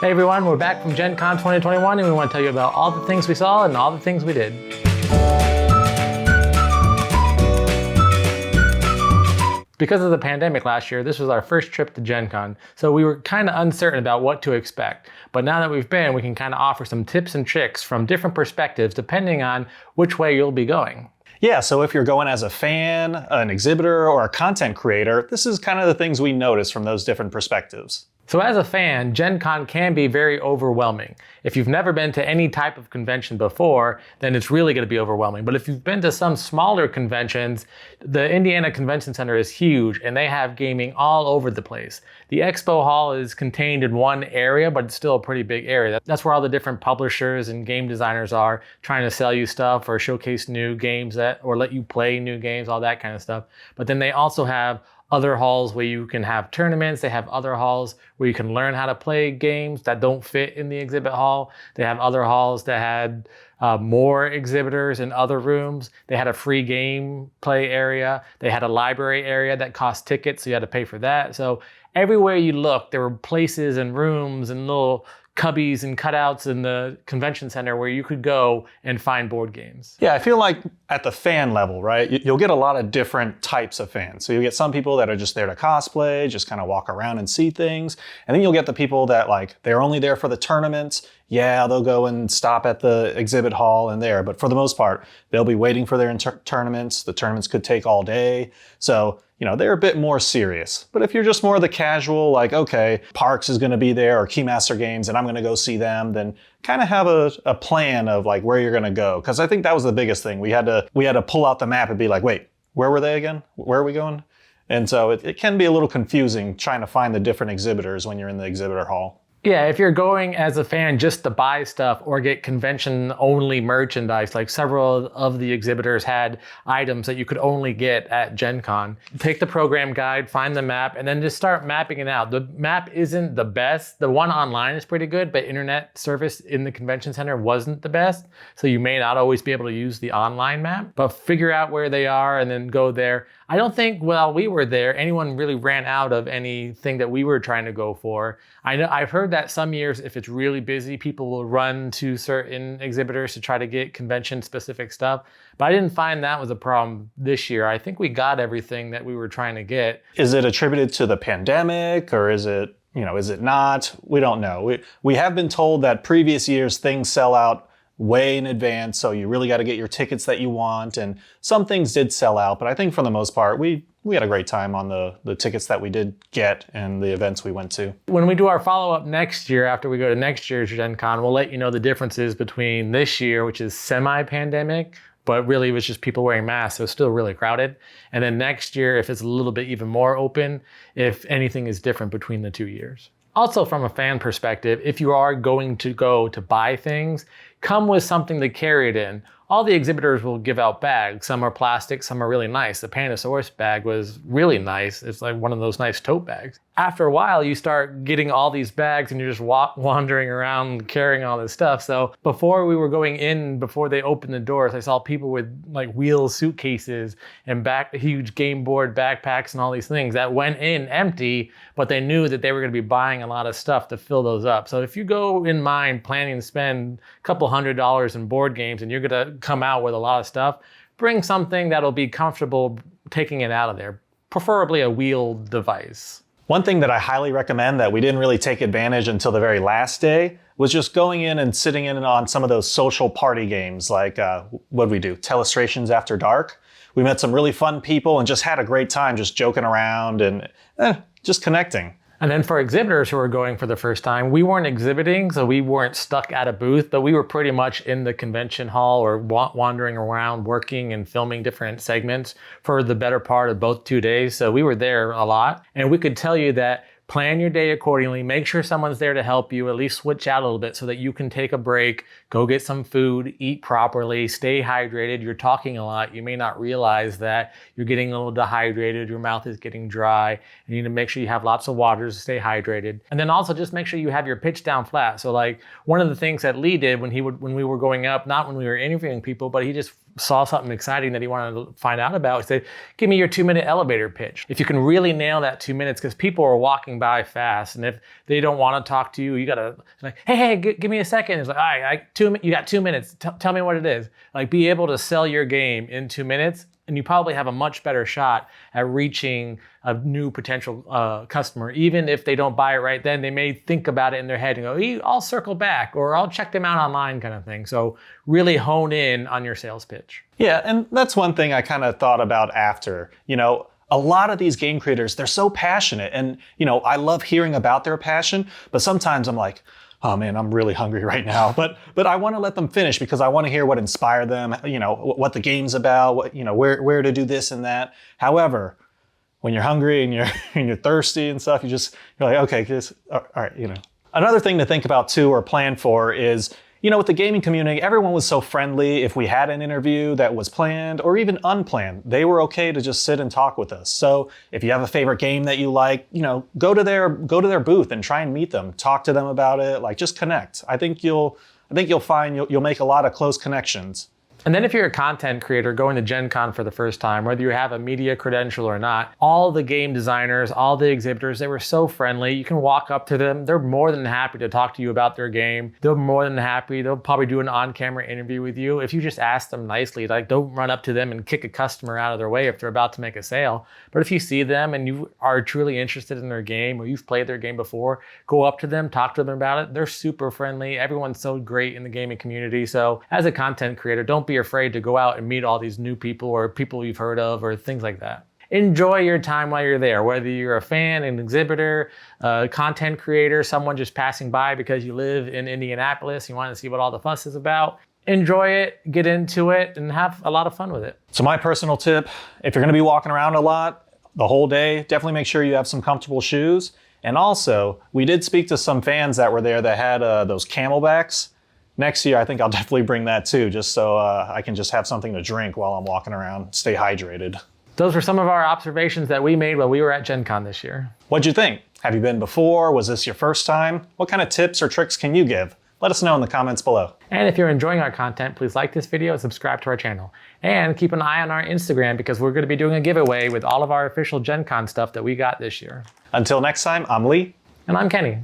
Hey everyone, we're back from Gen Con 2021 and we want to tell you about all the things we saw and all the things we did. Because of the pandemic last year, this was our first trip to Gen Con, so we were kind of uncertain about what to expect. But now that we've been, we can kind of offer some tips and tricks from different perspectives depending on which way you'll be going. Yeah, so if you're going as a fan, an exhibitor, or a content creator, this is kind of the things we notice from those different perspectives. So as a fan, Gen Con can be very overwhelming. If you've never been to any type of convention before, then it's really going to be overwhelming. But if you've been to some smaller conventions, the Indiana Convention Center is huge and they have gaming all over the place. The expo hall is contained in one area, but it's still a pretty big area. That's where all the different publishers and game designers are trying to sell you stuff or showcase new games or let you play new games, all that kind of stuff. But then they also have other halls where you can have tournaments. They have other halls where you can learn how to play games that don't fit in the exhibit hall. They have other halls that had more exhibitors in other rooms. They had a free game play area. They had a library area that cost tickets, so you had to pay for that. So everywhere you look, there were places and rooms and little cubbies and cutouts in the convention center where you could go and find board games. Yeah, I feel like at the fan level, right, you'll get a lot of different types of fans. So you get some people that are just there to cosplay, just kind of walk around and see things. And then you'll get the people that they're only there for the tournaments. Yeah, they'll go and stop at the exhibit hall and there. But for the most part, they'll be waiting for their tournaments. The tournaments could take all day. So they're a bit more serious. But if you're just more of the casual, okay, Parks is going to be there or Keymaster Games and I'm going to go see them, then kind of have a plan of where you're going to go. Because I think that was the biggest thing. We had to pull out the map and be like, wait, where were they again? Where are we going? And so it can be a little confusing trying to find the different exhibitors when you're in the exhibitor hall. Yeah, if you're going as a fan just to buy stuff or get convention-only merchandise, like several of the exhibitors had items that you could only get at Gen Con, take the program guide, find the map, and then just start mapping it out. The map isn't the best. The one online is pretty good, but internet service in the convention center wasn't the best, so you may not always be able to use the online map, but figure out where they are and then go there. I don't think while we were there, anyone really ran out of anything that we were trying to go for. I've heard that some years, if it's really busy, people will run to certain exhibitors to try to get convention-specific stuff. But I didn't find that was a problem this year. I think we got everything that we were trying to get. Is it attributed to the pandemic or is it not? We don't know. We have been told that previous years things sell out way in advance, so you really got to get your tickets that you want, and some things did sell out, but I think for the most part we had a great time on the tickets that we did get and the events we went to. When we do our follow-up next year, after we go to next year's Gen Con, we'll let you know the differences between this year, which is semi-pandemic, but really it was just people wearing masks, so it's still really crowded, and then next year, if it's a little bit even more open, if anything is different between the 2 years. Also, from a fan perspective, if you are going to go to buy things, come with something to carry it in. All the exhibitors will give out bags. Some are plastic, some are really nice. The Pandasaurus bag was really nice. It's like one of those nice tote bags. After a while, you start getting all these bags and you're just wandering around carrying all this stuff. So before we were going in, before they opened the doors, I saw people with wheel suitcases and huge game board backpacks and all these things that went in empty, but they knew that they were going to be buying a lot of stuff to fill those up. So if you go in mind planning to spend a couple $100s in board games and you're going to come out with a lot of stuff, bring something that'll be comfortable taking it out of there, preferably a wheeled device. One thing that I highly recommend that we didn't really take advantage until the very last day was just going in and sitting in on some of those social party games like, what'd we do? Telestrations After Dark. We met some really fun people and just had a great time just joking around and just connecting. And then for exhibitors who are going for the first time, we weren't exhibiting, so we weren't stuck at a booth, but we were pretty much in the convention hall or wandering around, working and filming different segments for the better part of both 2 days. So we were there a lot, and we could tell you that plan your day accordingly. Make sure someone's there to help you, at least switch out a little bit so that you can take a break, go get some food, eat properly, stay hydrated. You're talking a lot. You may not realize that you're getting a little dehydrated. Your mouth is getting dry. You need to make sure you have lots of water to stay hydrated. And then also just make sure you have your pitch down flat. So one of the things that Lee did when we were going up, not when we were interviewing people, but he just saw something exciting that he wanted to find out about, he said, give me your 2-minute elevator pitch. If you can really nail that 2 minutes, because people are walking by fast, and if they don't want to talk to you, you gotta like, hey, give me a second. It's like, all right, you got 2 minutes. Tell me what it is. Like, be able to sell your game in 2 minutes, and you probably have a much better shot at reaching a new potential customer. Even if they don't buy it right then, they may think about it in their head and go, I'll circle back, or I'll check them out online, kind of thing. So really hone in on your sales pitch. Yeah, and that's one thing I kind of thought about after. A lot of these game creators, they're so passionate, and I love hearing about their passion, but sometimes I'm like, oh man, I'm really hungry right now. But I want to let them finish because I want to hear what inspired them, what the game's about, where to do this and that. However, when you're hungry and you're thirsty and stuff, you're like, okay, all right, Another thing to think about too, or plan for, is with the gaming community, everyone was so friendly. If we had an interview that was planned or even unplanned, they were okay to just sit and talk with us. So if you have a favorite game that you like, go to their booth and try and meet them, talk to them about it, like just connect. I think you'll find you'll make a lot of close connections. And then if you're a content creator going to Gen Con for the first time, whether you have a media credential or not, all the game designers, all the exhibitors, they were so friendly. You can walk up to them. They're more than happy to talk to you about their game. They're more than happy. They'll probably do an on-camera interview with you. If you just ask them nicely, like, don't run up to them and kick a customer out of their way if they're about to make a sale. But if you see them and you are truly interested in their game, or you've played their game before, go up to them, talk to them about it. They're super friendly. Everyone's so great in the gaming community. So as a content creator, don't be afraid to go out and meet all these new people or people you've heard of or things like that. Enjoy your time while you're there, whether you're a fan, an exhibitor, a content creator, someone just passing by because you live in Indianapolis, you want to see what all the fuss is about. Enjoy it, get into it, and have a lot of fun with it. So my personal tip, if you're going to be walking around a lot the whole day, definitely make sure you have some comfortable shoes. And also, we did speak to some fans that were there that had those camelbacks. Next year, I think I'll definitely bring that too, just so I can just have something to drink while I'm walking around, stay hydrated. Those were some of our observations that we made while we were at Gen Con this year. What'd you think? Have you been before? Was this your first time? What kind of tips or tricks can you give? Let us know in the comments below. And if you're enjoying our content, please like this video and subscribe to our channel. And keep an eye on our Instagram, because we're going to be doing a giveaway with all of our official Gen Con stuff that we got this year. Until next time, I'm Lee. And I'm Kenny.